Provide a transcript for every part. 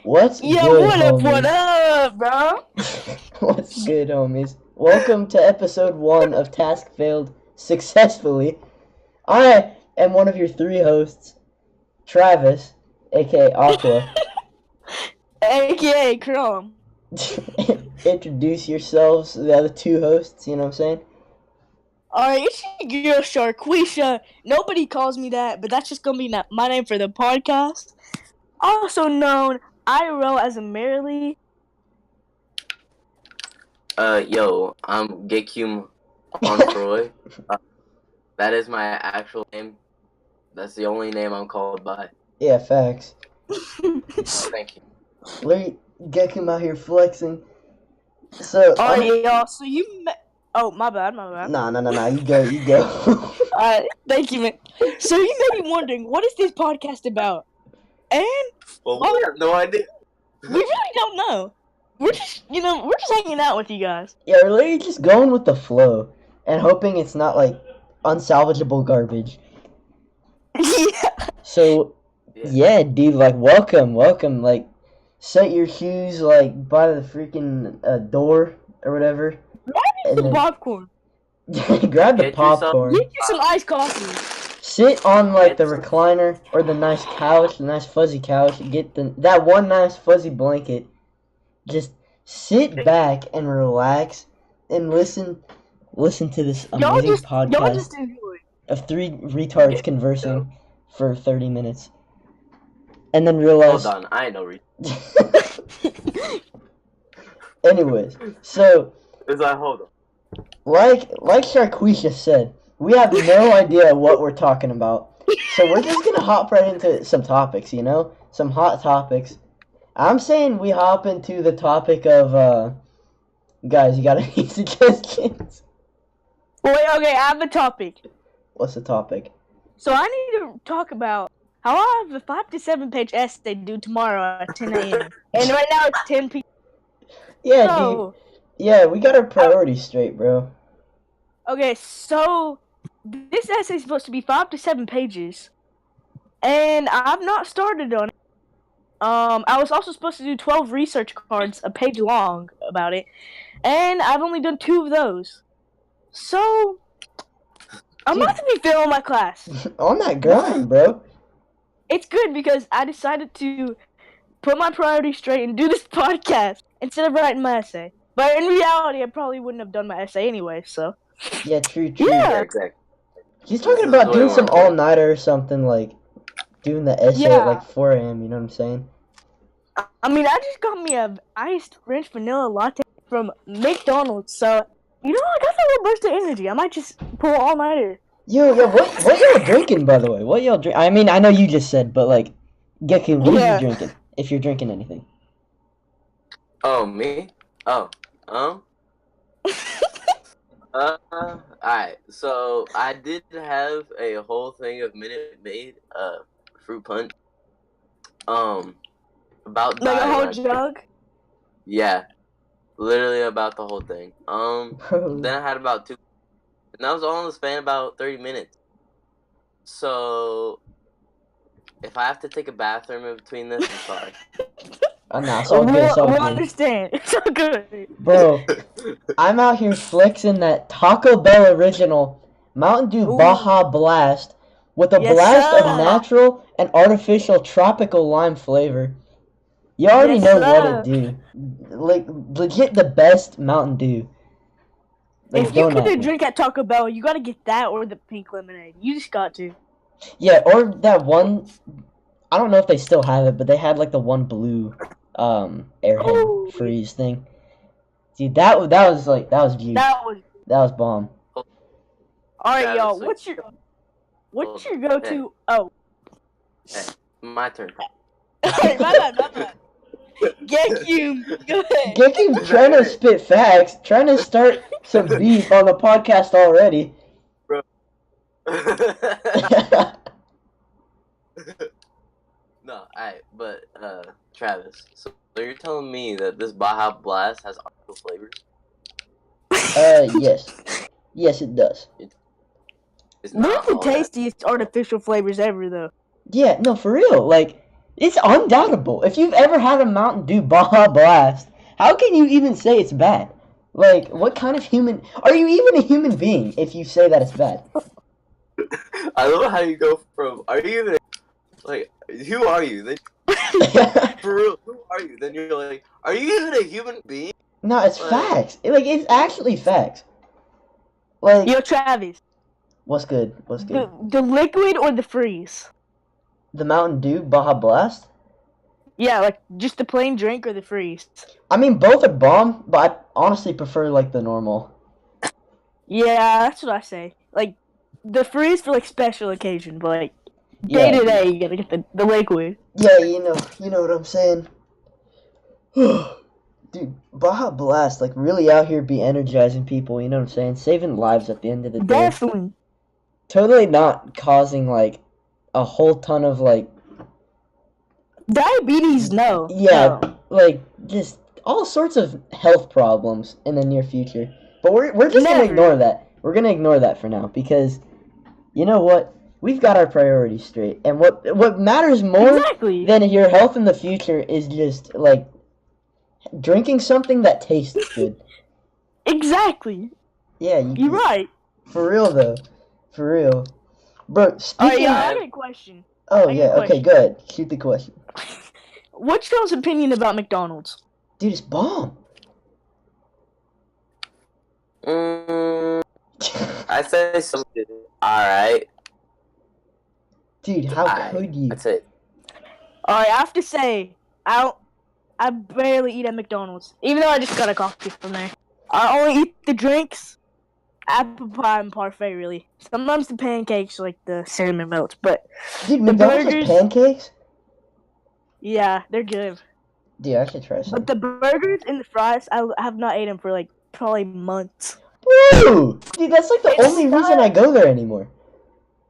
What's Yo, good, what up, homies? bro? What's good, homies? Welcome to episode 1 of Task Failed Successfully. I am one of your 3 hosts, Travis, aka Aqua. AKA Chrome. Introduce yourselves, the other 2 hosts, you know what I'm saying? Alright, it's your girl Sharquisha. Nobody calls me that, but that's just gonna be my name for the podcast. Also known IRL as a Merrily. Yo, I'm Gekum on Troy. That is my actual name. That's the only name I'm called by. Yeah, facts. Thank you. Let get him out here flexing. So, Alright, y'all, so oh, my bad. Nah, you go. Alright, thank you, man. So you may be wondering, what is this podcast about? And Well, we have no idea. we really don't know. We're just hanging out with you guys. Yeah, we're literally just going with the flow and hoping it's not like unsalvageable garbage. Yeah. So, yeah, dude, like, welcome. Like, set your shoes, like, by the freaking door or whatever. Grab some popcorn. Grab the Get popcorn. Get you some iced coffee. Sit on, like, the recliner or the nice couch, the nice fuzzy couch. Get that one nice fuzzy blanket. Just sit back and relax and listen to this amazing podcast of 3 retards conversing for 30 minutes. And then realize... Hold on, I ain't no reason. Anyways, so... Hold on. Like Sharquisha said, we have no idea what we're talking about. So we're just gonna hop right into some topics, you know? Some hot topics. I'm saying we hop into the topic of, guys, you got any suggestions? Wait, okay, I have a topic. What's the topic? So I need to talk about how I have a 5 to 7 page essay due tomorrow at 10 a.m. And right now it's 10 p.m. Yeah, So, dude. Yeah, we got our priorities straight, bro. okay, so this essay is supposed to be 5 to 7 pages. And I've not started on it. I was also supposed to do 12 research cards, a page long, about it. And I've only done 2 of those. So, I'm about to be failing my class. On that grind, bro. It's good because I decided to put my priorities straight and do this podcast instead of writing my essay. But in reality, I probably wouldn't have done my essay anyway, so. Yeah, true. Yeah. Exactly. He's talking about doing some all-nighter or something, like, doing the essay at, like, 4 a.m., you know what I'm saying? I mean, I just got me a iced French vanilla latte from McDonald's, so, you know, I got that little burst of energy. I might just pull all-nighter. Yo, what y'all drinking, by the way? What y'all drink? I mean, I know you just said, but, like, Geku, what are you drinking? If you're drinking anything. Oh, me? Oh, alright, so I did have a whole thing of Minute Maid, fruit punch. About Like a whole diet. jug? Yeah. Literally about the whole thing. Bro. Then I had about 2, and that was all in the span of about 30 minutes. So, if I have to take a bathroom in between this, I'm sorry. Nah, it's all good, it's all We'll good. understand. It's all good. Bro, I'm out here flexing that Taco Bell original Mountain Dew Ooh. Baja Blast with a Yes, blast sir. of natural and artificial tropical lime flavor. You already Yes, know sir. what it do. Like, legit the best Mountain Dew. Like, If you don't get at a me. drink at Taco Bell, you gotta get that or the pink lemonade. You just got to. Yeah, or that one, I don't know if they still have it, but they had like the one blue Airhead Oh. freeze thing. Dude, that was juice. That was. That was bomb. Alright, That y'all. was What's your go-to? Oh. My turn. Alright, my bad. Get you. Go ahead. Geku trying to spit facts, trying to start some beef on the podcast already. No, alright, but Travis, so you're telling me that this Baja Blast has artificial flavors? Yes. Yes, it does. It's One not of the all that. tastiest artificial flavors ever, though. Yeah, no, for real. Like, It's undoubtable. If you've ever had a Mountain Dew Baja Blast, how can you even say it's bad? Like, what kind of human... Are you even a human being if you say that it's bad? I love how you go from, are you even, like, who are you? Then, for real, who are you? Then you're like, are you even a human being? No, it's Like- facts. It's actually facts. Like, Yo, Travis, what's good? What's good? the liquid or the freeze? The Mountain Dew Baja Blast? Yeah, like just the plain drink or the freeze. I mean, both are bomb, but I honestly prefer, like, the normal. Yeah, that's what I say. Like the freeze for like special occasion, but like Yeah, day to day, you gotta get the liquid. yeah, you know what I'm saying? Dude, Baja Blast, like, really out here be energizing people, you know what I'm saying? Saving lives at the end of the day. Definitely. Totally not causing, like, a whole ton of, like, Diabetes, no. yeah, No. like, just all sorts of health problems in the near future. But we're just gonna Never. ignore that. We're gonna ignore that for now, because, you know what? We've got our priorities straight. And what matters more Exactly. than your health in the future is just, like, drinking something that tastes good. Exactly. Yeah, You're right. For real, though. For real. Bro, Alright, speaking yeah, I got a question. Oh, I got yeah, a okay, question. good. Shoot the question. What's y'all's opinion about McDonald's? Dude, it's bomb. I say something. Alright. Dude, how Alright, could you? That's it. Alright, I have to say, I barely eat at McDonald's, even though I just got a coffee from there. I only eat the drinks, apple pie, and parfait. Really, sometimes the pancakes, like the cinnamon melts, but Dude, the McDonald's has burgers- pancakes? yeah, they're good. Dude, I should try some. But the burgers and the fries, I have not ate them for like probably months. Bro! Dude, that's like the It's only reason I go there anymore.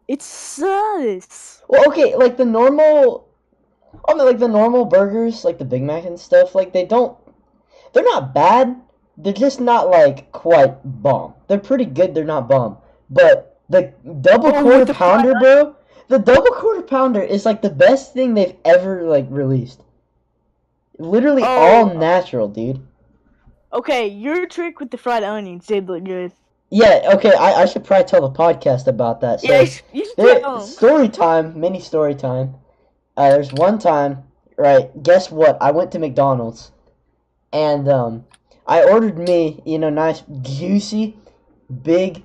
It's sus. Well, okay, like the normal... I mean, like the normal burgers, like the Big Mac and stuff, like they're not bad. They're just not, like, quite bomb. They're pretty good, they're not bomb. But the double Oh, quarter with the pounder, fried bro, the double quarter pounder is, like, the best thing they've ever, like, released. Literally all Oh. natural, dude. Okay, your trick with the fried onions did look good. Yeah, okay, I should probably tell the podcast about that. So, Yeah, you should tell 'em. story time, mini story time. There's one time, right, guess what? I went to McDonald's, and, I ordered me, nice, juicy, big,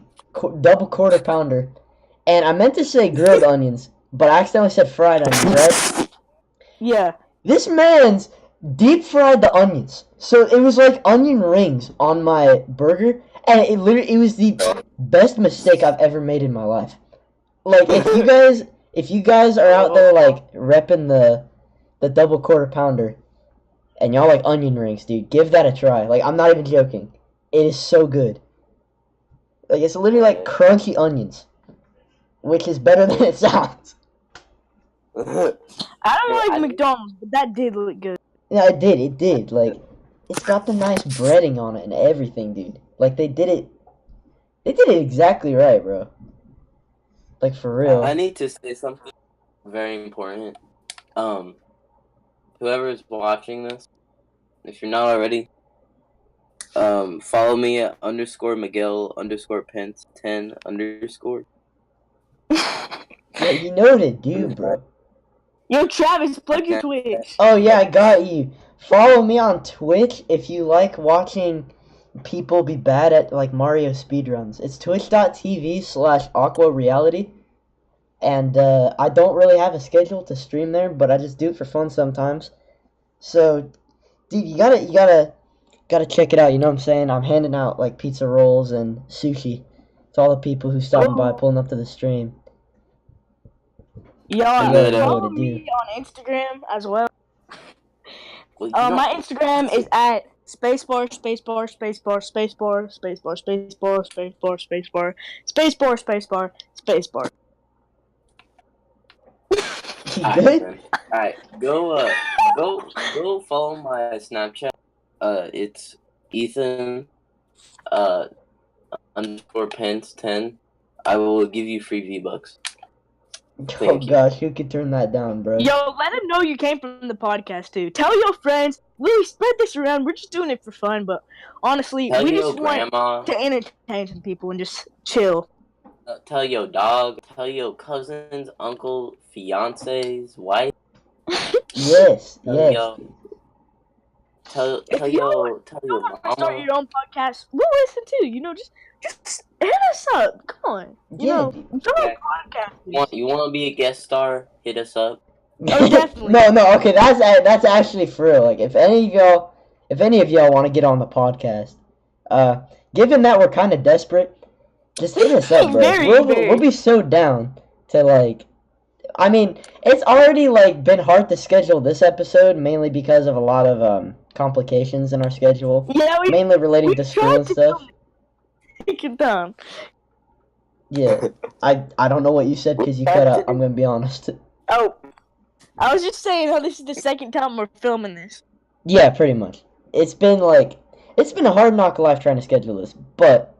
double quarter pounder, and I meant to say grilled onions, but I accidentally said fried onions, right? Yeah. This man's deep fried the onions, so it was like onion rings on my burger, and it was the best mistake I've ever made in my life. Like, if you guys are out there, like, repping the double quarter pounder, and y'all like onion rings, dude, give that a try. Like, I'm not even joking. It is so good. Like, it's literally like crunchy onions, which is better than it sounds. I don't Yeah, like I- McDonald's, but that did look good. Yeah, it did. Like, it's got the nice breading on it and everything, dude. Like, they did it exactly right, bro. Like, for real. I need to say something very important. Whoever is watching this, if you're not already, follow me at _Miguel_Pence10_. Yeah, you know what to do, bro. Yo, Travis, plug your Twitch. Oh, yeah, I got you. Follow me on Twitch if you like watching people be bad at, like, Mario speedruns. It's twitch.tv/aquareality. And, I don't really have a schedule to stream there, but I just do it for fun sometimes. So, dude, you gotta check it out, you know what I'm saying? I'm handing out, like, pizza rolls and sushi to all the people who stopping by, pulling up to the stream. Y'all, Yeah, know follow what to me on Instagram as well. Well, you don't- My Instagram is at spacebar spacebar. You Alright, good? man. Alright, go follow my Snapchat. It's Ethan _Pence10. I will give you free V-Bucks. Oh Thank you. gosh, who could turn that down, bro? Yo, let them know you came from the podcast too. Tell your friends. Really spread this around. We're just doing it for fun, but honestly, Tell we your just want grandma. to entertain some people and just chill. Tell your dog. Tell your cousins, uncle, fiance's, wife. Yes, Tell yes. your. Tell If you your want to start mama. your own podcast, we'll listen too. You know, just hit us up. Come on. You Yeah, know, dude. fellow Okay. podcasters. You want to be a guest star? Hit us up. Oh, definitely. No, okay, that's actually for real. Like, if any of y'all want to get on the podcast, given that we're kind of desperate, just hit us up, bro. Very. We'll be so down to like. I mean, it's already like been hard to schedule this episode mainly because of a lot of complications in our schedule, Yeah, mainly relating to school tried and to stuff. take it down. Yeah, I don't know what you said because you cut out. I'm gonna be honest. Oh, I was just saying how this is the second time we're filming this. Yeah, pretty much. It's been a hard knock life trying to schedule this, but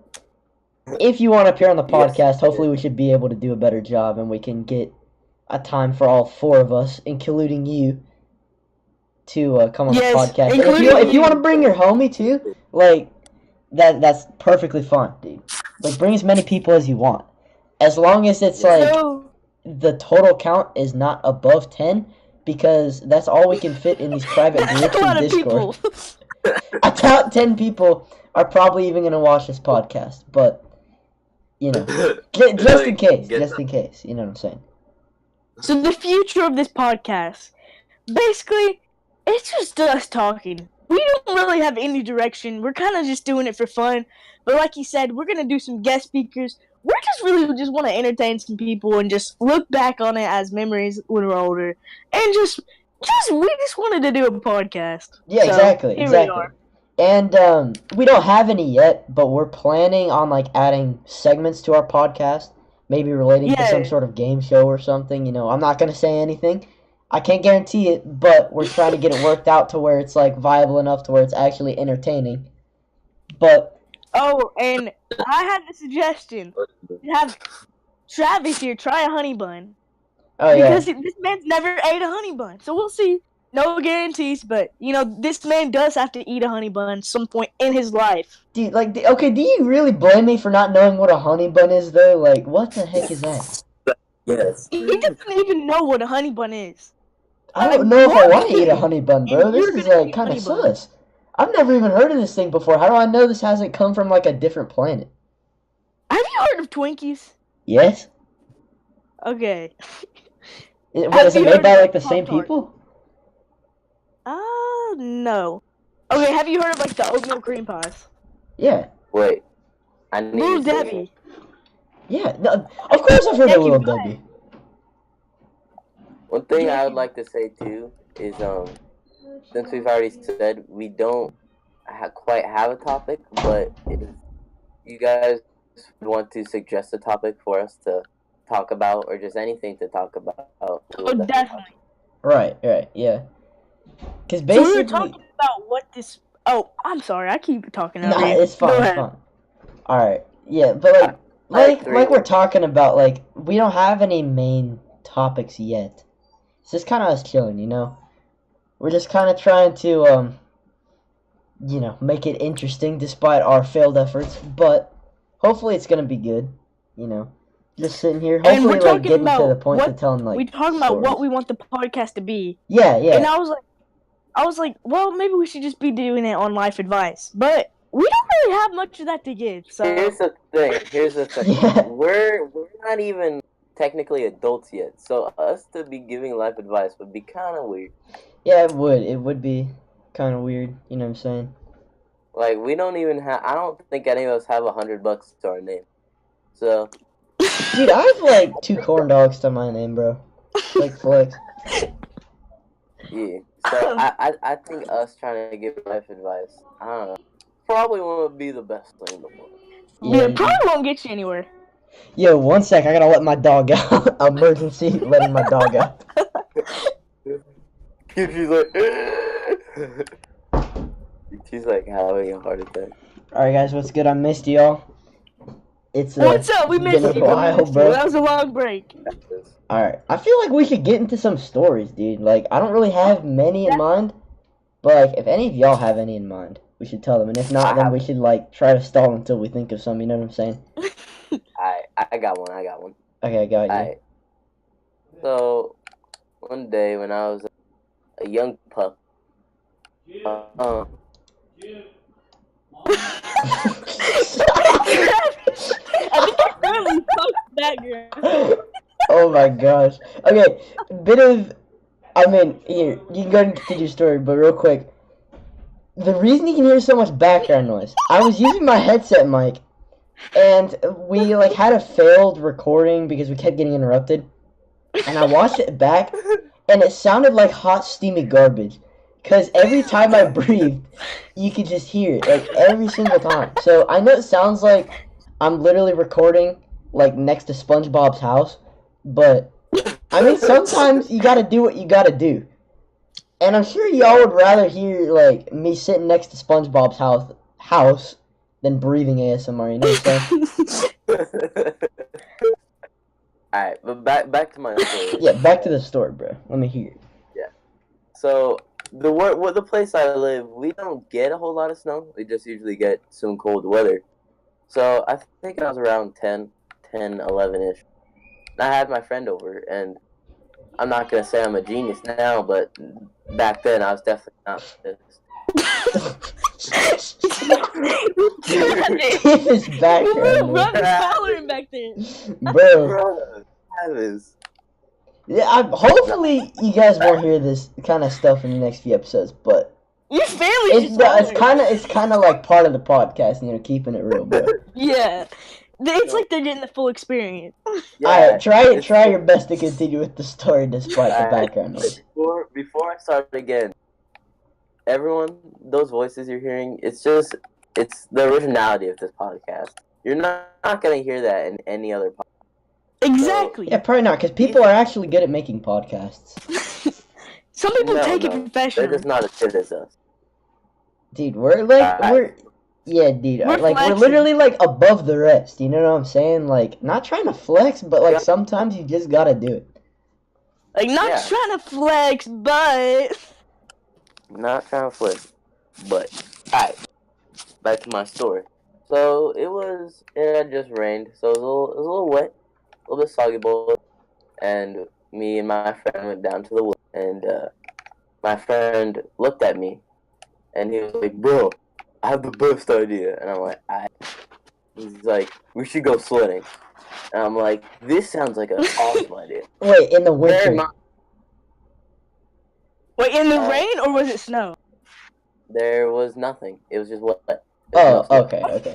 if you want to appear on the podcast, Yes. hopefully we should be able to do a better job and we can get a time for all four of us, including you, to come on Yes, the podcast. And including if you you. want to bring your homie too, like that's perfectly fine, dude. Like bring as many people as you want, as long as it's like So, the total count is not above 10, because that's all we can fit in these private that's groups a lot in of Discord. people. I doubt 10 people are probably even gonna watch this podcast, but you know, just in case, you know what I'm saying? So the future of this podcast, basically, it's just us talking. We don't really have any direction. We're kind of just doing it for fun. But like you said, we're gonna do some guest speakers. We're just really just want to entertain some people and just look back on it as memories when we're older, and we just wanted to do a podcast. Yeah, So, exactly, here we exactly. are. And we don't have any yet, but we're planning on like adding segments to our podcast, maybe relating to some Yeah. sort of game show or something. You know, I'm not gonna say anything. I can't guarantee it, but we're trying to get it worked out to where it's like viable enough to where it's actually entertaining. But Oh, and I had the suggestion to have Travis here try a honey bun. oh yeah, Because this man's never ate a honey bun. So we'll see. No guarantees, but, you know, this man does have to eat a honey bun some point in his life. dude, like, okay, do you really blame me for not knowing what a honey bun is though? Like, what the heck is that? Yes. He doesn't even know what a honey bun is. I don't Like, know if I what? want to eat a honey bun, bro. And This you're is gonna like eat kind of honey bun. sus. I've never even heard of this thing before. How do I know this hasn't come from like a different planet? Have you heard of Twinkies? Yes. Okay. What Have is it you made heard by of like the same Pop-Tart? people? No. Okay, have you heard of, like, the oatmeal cream pies? Yeah. Wait. I need Little to say- Debbie. Yeah. No, of course I've heard Thank of you, Little bye. Debbie. One thing Yeah. I would like to say too is since we've already said we don't quite have a topic, but if you guys want to suggest a topic for us to talk about or just anything to talk about, Oh, definitely. Right. Yeah. Because So we basically, were talking about what this... Oh, I'm sorry. I keep talking over nah, you. it's fine. Go It's ahead. fine. All right. Yeah, but like we're talking about, like we don't have any main topics yet. It's just kind of us chilling, you know. We're just kind of trying to you know, make it interesting despite our failed efforts. But hopefully it's gonna be good. You know, just sitting here, And we're hopefully like talking getting to about the point to what- telling like. We talking about stories. what we want the podcast to be. Yeah. And I was like, well, maybe we should just be doing it on life advice. But we don't really have much of that to give. So Here's the thing. Yeah. We're not even technically adults yet, so us to be giving life advice would be kind of weird. Yeah, it would. It would be kind of weird. You know what I'm saying? Like we don't even have. I don't think any of us have $100 to our name. So Dude, I have like 2 corn dogs to my name, bro. Like flex. yeah. So I think us trying to give life advice, I don't know, probably won't be the best thing in the world. yeah, probably won't get you anywhere. Yo, one sec. I gotta let my dog out. Emergency, letting my dog out. She's like, she's like having a heart attack. Alright, guys, what's good? I missed y'all. It's What's up? We missed been you. a while, We missed you. bro. That was a long break. Alright, I feel like we should get into some stories, dude. Like, I don't really have many in mind, but, like, if any of y'all have any in mind, we should tell them. And if not, then we should, like, try to stall until we think of some, you know what I'm saying? I got one. Okay, I got you. Alright. So, one day when I was a young pup, I think I really fucked background. Oh my gosh. Okay, here, you can go and continue your story, but real quick. The reason you can hear so much background noise, I was using my headset mic, and we, like, had a failed recording because we kept getting interrupted, and I watched it back, and it sounded like hot, steamy garbage, because every time I breathed, you could just hear it, like, every single time. So, I know it sounds like I'm literally recording, like, next to SpongeBob's house, but, I mean, sometimes you gotta do what you gotta do. And I'm sure y'all would rather hear, like, me sitting next to SpongeBob's house than breathing ASMR, you know what I'm saying? Alright, but back to my story. Yeah, back to the story, bro. Let me hear it. Yeah. So, the place I live, we don't get a whole lot of snow. We just usually get some cold weather. So, I think I was around 10, 11-ish. And I had my friend over, and I'm not going to say I'm a genius now, but back then I was definitely not pissed. Give his background, Run man. hollering back there. Bro. That is. Yeah, hopefully you guys won't hear this kind of stuff in the next few episodes, but Your family's just it's kind of like part of the podcast, you know, keeping it real, bro. Yeah. It's like they're getting the full experience. Alright, try your best to continue with the story despite the background noise. Before I start again, everyone, those voices you're hearing, it's the originality of this podcast. You're not going to hear that in any other podcast. Exactly. Yeah, probably not, because people are actually good at making podcasts. Some people take it They're professionally. just not as good as us. Dude, we're literally, like, above the rest, you know what I'm saying? Like, not trying to flex, but, like, sometimes you just gotta do it. Like, not trying to flex, but... Not trying to flex, but... Alright, back to my story. So, it had just rained, so it was a little wet, a little bit soggy boiled, and me and my friend went down to the woods, and my friend looked at me, and he was like, bro, I have the best idea. And I'm like, he's like, we should go sledding. And I'm like, this sounds like an awesome idea. Wait, in the winter? Wait, in the rain, or was it snow? There was nothing. It was just wet. Oh, okay.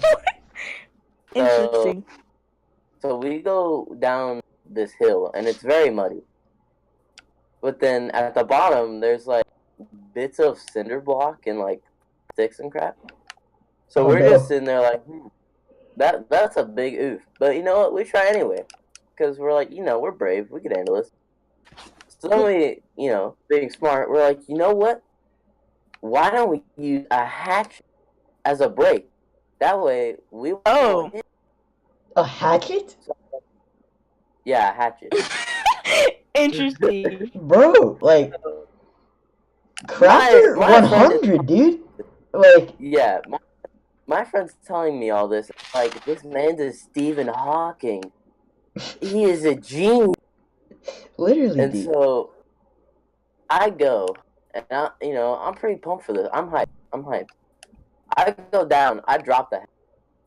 Interesting. So we go down this hill, and it's very muddy. But then at the bottom, there's like bits of cinder block and like sticks and crap. So we're just sitting there like, that's a big oof. But you know what? We try anyway. Because we're like, we're brave. We can handle this. So then we, being smart, we're like, you know what? Why don't we use a hatchet as a brake? That way, we won't hit. A hatchet? Yeah, a hatchet. Interesting. Bro, like, Crafter 100, dude. Like, yeah, my friend's telling me all this. Like, this man's a Stephen Hawking. He is a genius. Literally, and dude. So, I go, and I'm pretty pumped for this. I'm hyped. I go down. I drop the hatchet.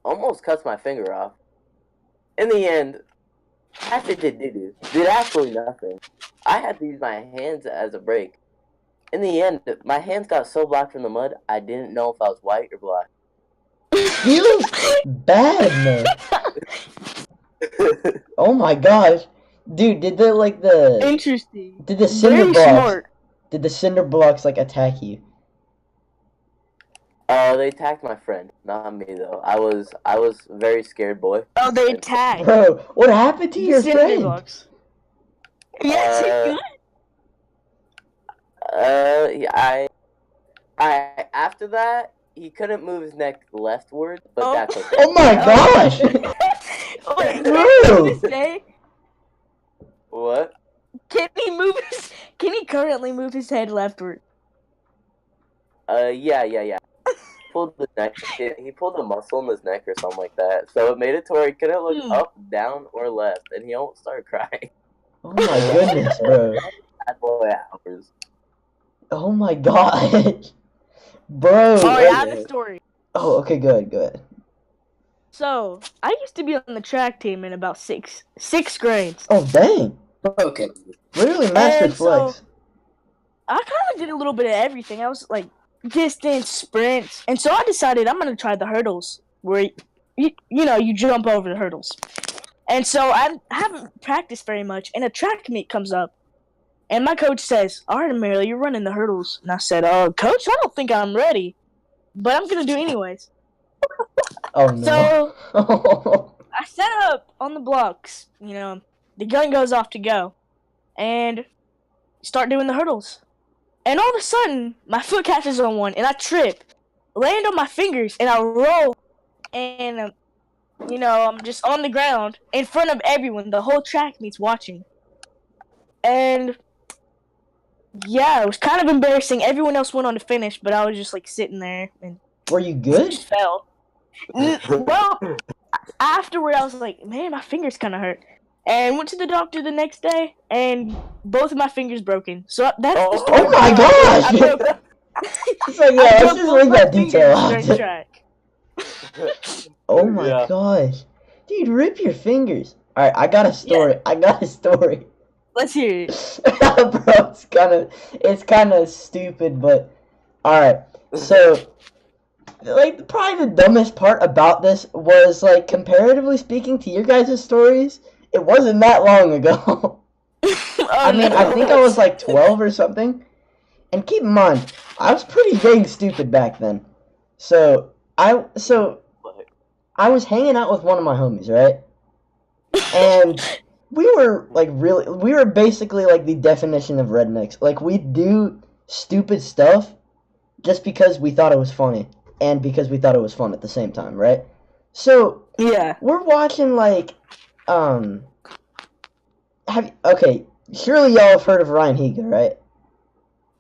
Almost cuts my finger off. In the end, hatchet did absolutely nothing. I had to use my hands as a brake. In the end, my hands got so black from the mud, I didn't know if I was white or black. You bad, man. Oh my gosh. Dude, Interesting. Did the cinder Very blocks... smart. Did the cinder blocks, like, attack you? They attacked my friend, not me though. I was very scared boy. Oh, they attacked. Bro, what happened to your friend? Blocks. Yes, I after that he couldn't move his neck leftward, but that's okay. Oh my gosh! Wait, Bro. to this day, What? can he currently move his head leftward? Yeah. Pulled the neck. He pulled a muscle in his neck or something like that. So it made it to where he couldn't look up, down, or left, and he almost started crying. Oh my goodness, bro. That boy hours. Oh my god. Bro. Alright, I have a story. Oh, okay, good. So, I used to be on the track team in about sixth grade. Oh, dang. Okay. Literally master And so- flex. I kind of did a little bit of everything. I was like distance, sprints, and so I decided I'm gonna try the hurdles, where you jump over the hurdles. And so I haven't practiced very much, and a track meet comes up, and my coach says, "All right, Amelia, you're running the hurdles." And I said, Coach, I don't think I'm ready, but I'm gonna do it anyways." Oh, no. So I set up on the blocks. The gun goes off to go, and start doing the hurdles. And all of a sudden, my foot catches on one, and I trip, land on my fingers, and I roll, and I'm just on the ground in front of everyone. The whole track meet's watching, and yeah, it was kind of embarrassing. Everyone else went on to finish, but I was just like sitting there and Were you good? just fell. Well, afterward, I was like, man, my fingers kind of hurt. And went to the doctor the next day, and both of my fingers broken. So that's the story. Oh my gosh! I broke, It's like, yeah, I let's broke just both leave my that detail fingers during out. track. Oh my Yeah. gosh. Dude, rip your fingers. Alright, I got a story. Let's hear it. Bro, it's kind of stupid, but alright. So, like, probably the dumbest part about this was, like, comparatively speaking to your guys' stories, it wasn't that long ago. I mean, I think I was like 12 or something. And keep in mind, I was pretty dang stupid back then. So I was hanging out with one of my homies, right? And we were basically like the definition of rednecks. Like, we'd do stupid stuff just because we thought it was funny and because we thought it was fun at the same time, right? So Yeah. we're watching like surely y'all have heard of Ryan Higa, right?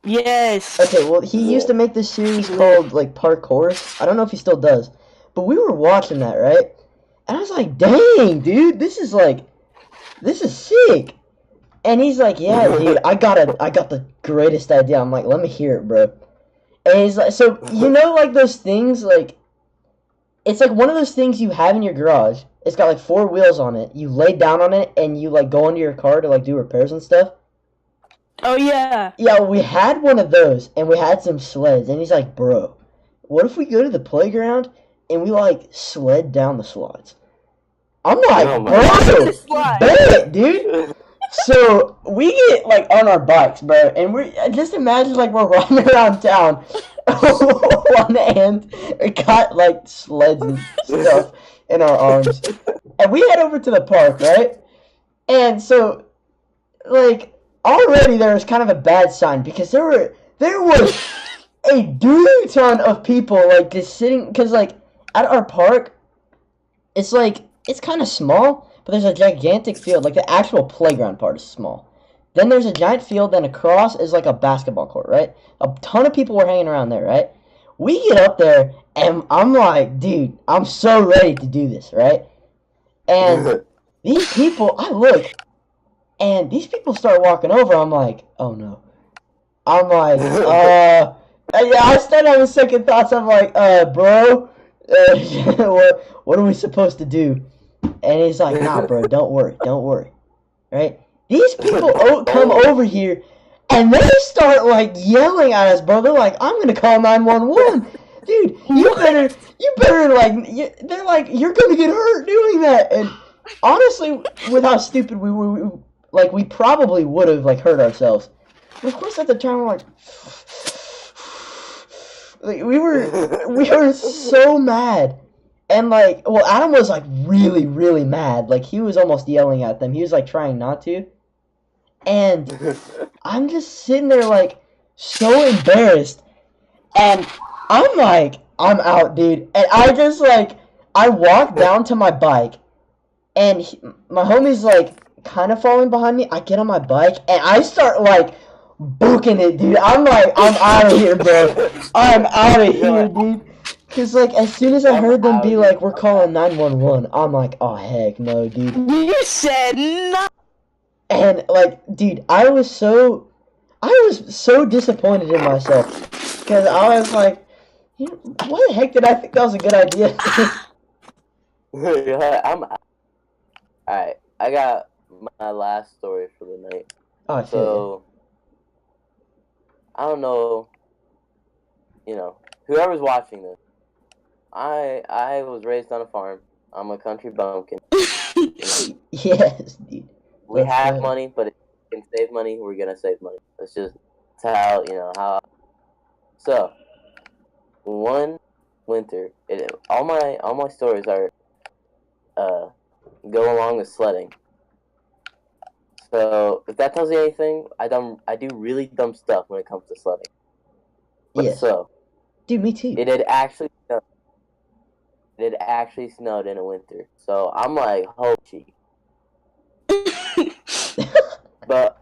Yes. Okay, well, he used to make this series called, like, Parkour. I don't know if he still does. But we were watching that, right? And I was like, dang, dude, this is sick. And he's like, yeah, dude, I got the greatest idea. I'm like, let me hear it, bro. And he's like, so, like, those things, like, it's like one of those things you have in your garage. It's got, like, 4 wheels on it. You lay down on it, and you, like, go into your car to, like, do repairs and stuff. Oh, yeah. Yeah, we had one of those, and we had some sleds, and he's like, bro, what if we go to the playground, and we, like, sled down the slides? I'm like, Oh my bro, The slide. bet, dude. So, we get, like, on our bikes, bro, and just imagine, like, we're riding around town, one hand, we got, like, sleds and stuff in our arms, and we head over to the park, right? And so, like, already there was kind of a bad sign because there was a dude ton of people like just sitting because like at our park, it's kind of small, but there's a gigantic field. Like the actual playground part is small. Then there's a giant field, then across is like a basketball court, right? A ton of people were hanging around there, right? We get up there and I'm like, dude, I'm so ready to do this, right? And these people, I look. And these people start walking over. I'm like, oh no. I'm like, yeah, I started having second thoughts. I'm like, bro, what are we supposed to do? And he's like, nah, bro, don't worry. Right? These people come over here, and they start, like, yelling at us, bro. They're like, I'm gonna call 911. Dude, you better, like, they're like, you're gonna get hurt doing that. And honestly, with how stupid we were, like, we probably would have, like, hurt ourselves. But of course, at the time, we're like, we were so mad. And, like, well, Adam was, like, really, really mad. Like, he was almost yelling at them. He was, like, trying not to. And I'm just sitting there, like, so embarrassed. And I'm like, I'm out, dude. And I just, like, I walked down to my bike. and my homie's like kind of falling behind me. I get on my bike and I start like booking it, dude. I'm like, I'm out of here, bro. I'm out of here, dude. Cause like as soon as I heard them be like, we're calling 911, I'm like, oh heck no, dude. You said no. And like, dude, I was so disappointed in myself because I was like, why the heck did I think that was a good idea? Alright, I got my last story for the night. Oh, so, I don't know, whoever's watching this, I was raised on a farm. I'm a country bumpkin. Yes, dude. We have money, but if we can save money, we're gonna save money. That's just how. So, one winter, all my stories are go along with sledding. So if that tells you anything, I do really dumb stuff when it comes to sledding. But yes. So, dude, me too. It had actually snowed in a winter. So I'm like, holy shit. But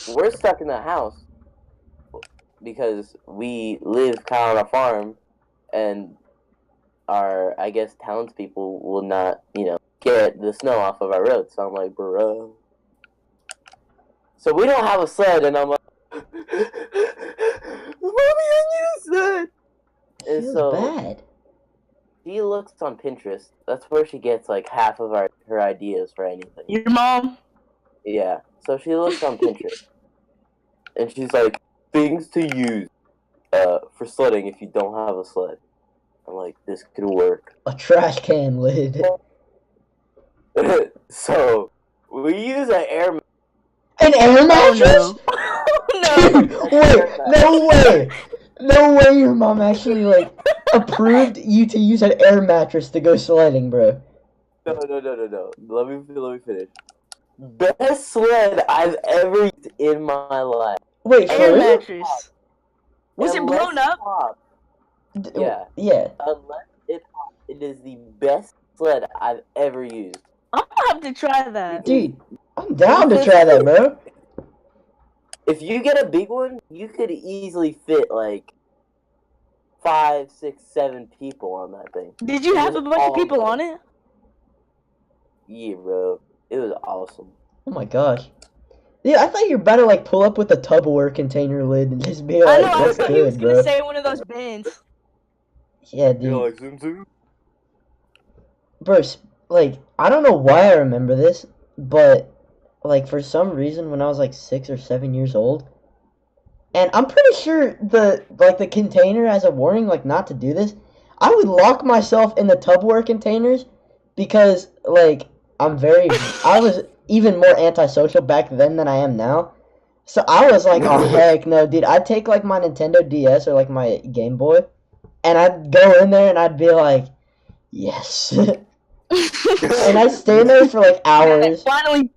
we're stuck in the house because we live kind of on a farm, and our, I guess, townspeople will not, get the snow off of our road. So I'm like, bro. So we don't have a sled, and I'm like, Mommy, I need a sled. And so bad. She looks on Pinterest. That's where she gets like half of her ideas for anything. Your mom? Yeah. So she looks on Pinterest, and she's like, things to use for sledding if you don't have a sled. I'm like, this could work. A trash can lid. So we use an air mattress. No. Dude, wait, no way your mom actually like approved you to use an air mattress to go sledding, bro. No. Let me finish. Best sled I've ever used in my life. Wait, air mattress. Was it blown up? Yeah. Yeah. Unless it is the best sled I've ever used. I'm gonna have to try that. Dude, I'm down to try that, bro. If you get a big one, you could easily fit like 5, 6, 7 people on that thing. Did you have a bunch of people on it? Yeah, bro. It was awesome. Oh my gosh. Yeah, I thought you were about to like pull up with a Tupperware container lid and just be like, I know, I that's thought good, he was bro. gonna say one of those bins. Yeah, dude. like Zoom Zoom? Bro, like, I don't know why I remember this, but, like, for some reason when I was, like, 6 or 7 years old, and I'm pretty sure the container has a warning, like, not to do this, I would lock myself in the Tupperware containers because, like, I was even more antisocial back then than I am now. So I was like, oh, heck no, dude. I'd take, like, my Nintendo DS or, like, my Game Boy, and I'd go in there and I'd be like, yes. And I'd stay in there for like hours. Finally.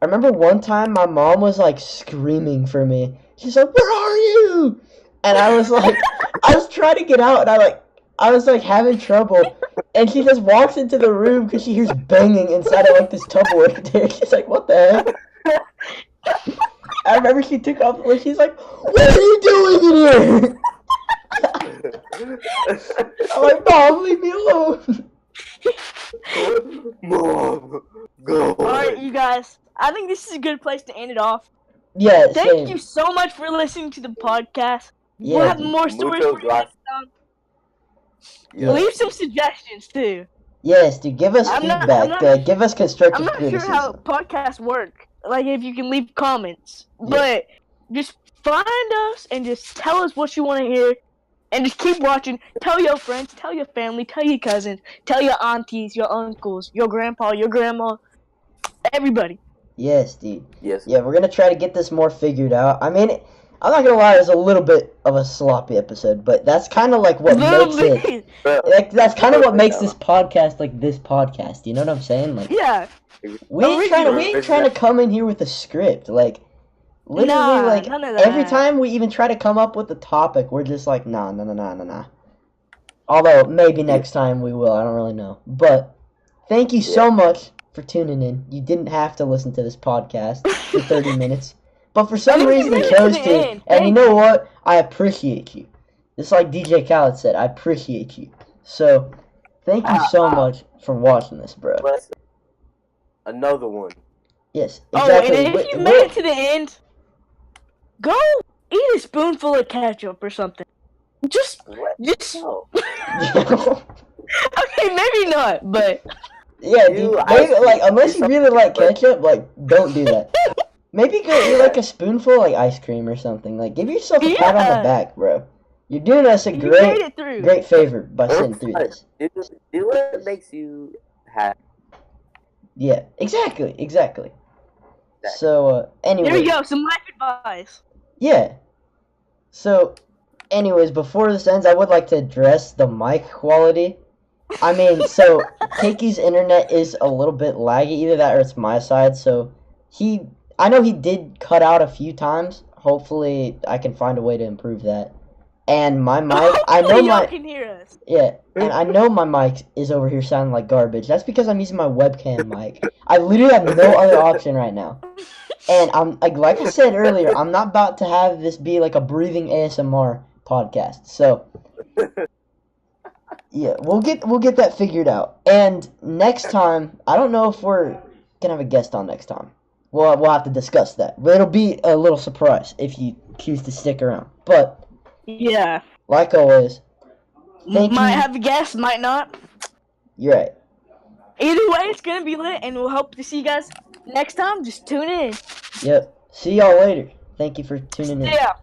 I remember one time my mom was like screaming for me. She's like, "Where are you?" And I was like, I was trying to get out, and I was like having trouble. And she just walks into the room because she hears banging inside of like this Tupperware container. She's like, "What the heck?" I remember she took off the lid. She's like, "What are you doing in here?" I'm like, "Mom, leave me alone." Mom, go. Alright, you guys. I think this is a good place to end it off. Yeah, Thank you so much for listening to the podcast. Yeah, we'll have more stories for you next time. Yeah. Leave some suggestions too. Yes, dude, give us I'm not- feedback. I'm not- Give us constructive I'm not sure criticism. how podcasts work. Like if you can leave comments. But just find us and just tell us what you want to hear. And just keep watching. Tell your friends, tell your family, tell your cousins, tell your aunties, your uncles, your grandpa, your grandma, everybody. Yes, dude. Yes. Yeah, we're gonna try to get this more figured out. I mean, I'm not gonna lie, it was a little bit of a sloppy episode, but that's kind of like what makes it. Like, that's kind of what makes this podcast like this podcast. You know what I'm saying? Like, Yeah. we ain't trying to come in here with a script. Like, literally, like none of that. every time we even try to come up with a topic, we're just like, nah. Although maybe next time we will. I don't really know. But thank you so much for tuning in. You didn't have to listen to this podcast for 30 minutes. But for some I mean, reason you you made it to chose the to. end. And you Thank know what? I appreciate you. Just like DJ Khaled said, I appreciate you. So, thank you so much for watching this, bro. Let's another one. Yes, Oh, exactly. and if you made it to the end, go eat a spoonful of ketchup or something. Just. No. Okay, maybe not, but. Yeah, You dude, ice maybe, cream. like, unless you Do really like something, ketchup, like, don't do that. Maybe go eat, like, a spoonful of, like, ice cream or something. Like, give yourself a pat on the Yeah. back, bro. You're doing us a You made great, it through. great favor by Work sitting through hard. this. Do what makes you happy. Yeah, exactly. So, anyway. There you go, some life advice. Yeah. So, anyways, before this ends, I would like to address the mic quality. I mean, so Keki's internet is a little bit laggy, either that or it's my side. So I know he did cut out a few times. Hopefully, I can find a way to improve that. And my mic, I know Hopefully y'all my can hear us. yeah, and I know my mic is over here sounding like garbage. That's because I'm using my webcam mic. I literally have no other option right now. And I'm like I said earlier, I'm not about to have this be like a breathing ASMR podcast. So yeah, we'll get that figured out. And next time, I don't know if we're gonna have a guest on next time. We'll have to discuss that. But it'll be a little surprise if you choose to stick around. But Yeah. like always, thank Might you. have a guest, might not. You're right. Either way, it's gonna be lit, and we'll hope to see you guys next time. Just tune in. Yep. See y'all later. Thank you for tuning in. Yeah.